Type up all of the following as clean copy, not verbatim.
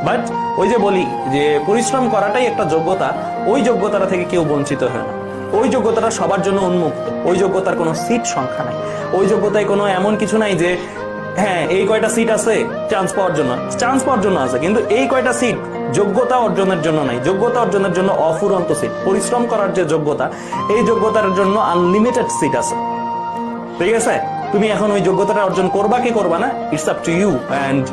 But ওই যে বলি যে পরিশ্রম করাটাই একটা যোগ্যতা, ওই যোগ্যতাটা থেকে কেউ বঞ্চিত হয় না। ওই যোগ্যতাটা সবার জন্য উন্মুক্ত, ওই যোগ্যতার কোনো সিট সংখ্যা নাই, ওই যোগ্যতায় কোনো এমন কিছু নাই যে হ্যাঁ এই কয়টা সিট আছে চান্স পাওয়ার জন্য, চান্স পাওয়ার জন্য আছে, কিন্তু এই কয়টা সিট যোগ্যতা অর্জনের জন্য নাই। যোগ্যতা অর্জনের জন্য অফুরন্ত সিট, পরিশ্রম করার যে যোগ্যতা, এই যোগ্যতার জন্য আনলিমিটেড সিট আছে। ঠিক আছে, তুমি এখন ওই যোগ্যতাটা অর্জন করবা কি করবা না, it's up to you. And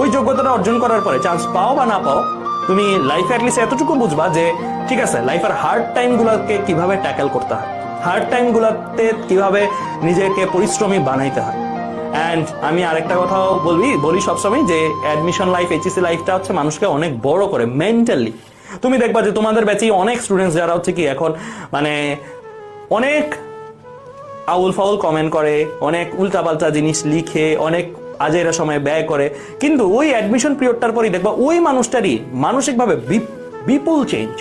ওই যোগ্যতাটা অর্জন করার পরে চান্স পাও বা না পাও, তুমি লাইফে অ্যাটলিস্ট এতটুকু বুঝবা যে ঠিক আছে লাইফের হার্ড টাইম গুলাকে কিভাবে ট্যাকেল করতে হয়, হার্ড টাইম গুলাতে কিভাবে নিজেকে পরিশ্রমী বানাইতে হয়। অ্যান্ড আমি আরেকটা কথাও বলি সবসময় যে অ্যাডমিশন লাইফ, এইচএসসি লাইফটা হচ্ছে মানুষকে অনেক বড় করে মেন্টালি। তুমি দেখবা যে তোমাদের ব্যাচে অনেক স্টুডেন্টস যারা হচ্ছে কি এখন মানে অনেক আউল ফাউল কমেন্ট করে, অনেক উল্টাপাল্টা জিনিস লিখে, অনেক আজেরা সময় ব্যয় করে, কিন্তু ওই অ্যাডমিশন পিরিয়ডটার পরই দেখবা ওই মানুষটারই মানসিকভাবে বিপুল চেঞ্জ।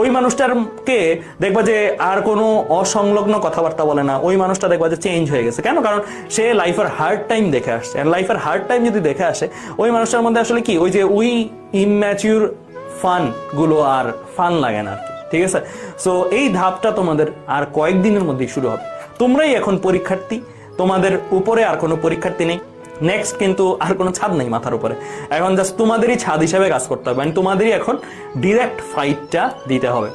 ওই মানুষটারকে দেখবা যে আর কোনো অসংলগ্ন কথাবার্তা বলে না, ওই মানুষটা দেখবা যে চেঞ্জ হয়ে গেছে। কেন? কারণ সে লাইফের হার্ড টাইম দেখে আসছে। লাইফের হার্ড টাইম যদি দেখে আসে, ওই মানুষটার মধ্যে আসলে কি ওই যে ওই ইম্যাচিউর ফান গুলো আর ফান লাগে না আর কি। ঠিক আছে, সো এই ধাপটা তোমাদের আর কয়েকদিনের মধ্যেই শুরু হবে। তোমরাই এখন পরীক্ষার্থী, তোমাদের উপরে আর কোনো পরীক্ষার্থী নেই। নেক্সট কিন্তু আর কোনো ছাদ নেই মাথার উপরে, এখন জাস্ট তোমাদেরই ছাদ হিসেবে কাজ করতে হবে, তোমাদেরই এখন ডিরেক্ট ফাইটটা দিতে হবে।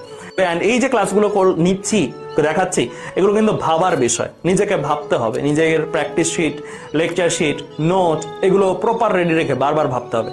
এই যে ক্লাসগুলো নিচ্ছি, দেখাচ্ছি, এগুলো কিন্তু ভাবার বিষয়, নিজেকে ভাবতে হবে, নিজের practice sheet, lecture sheet, note এগুলো প্রপার রেডি রেখে বারবার ভাবতে হবে।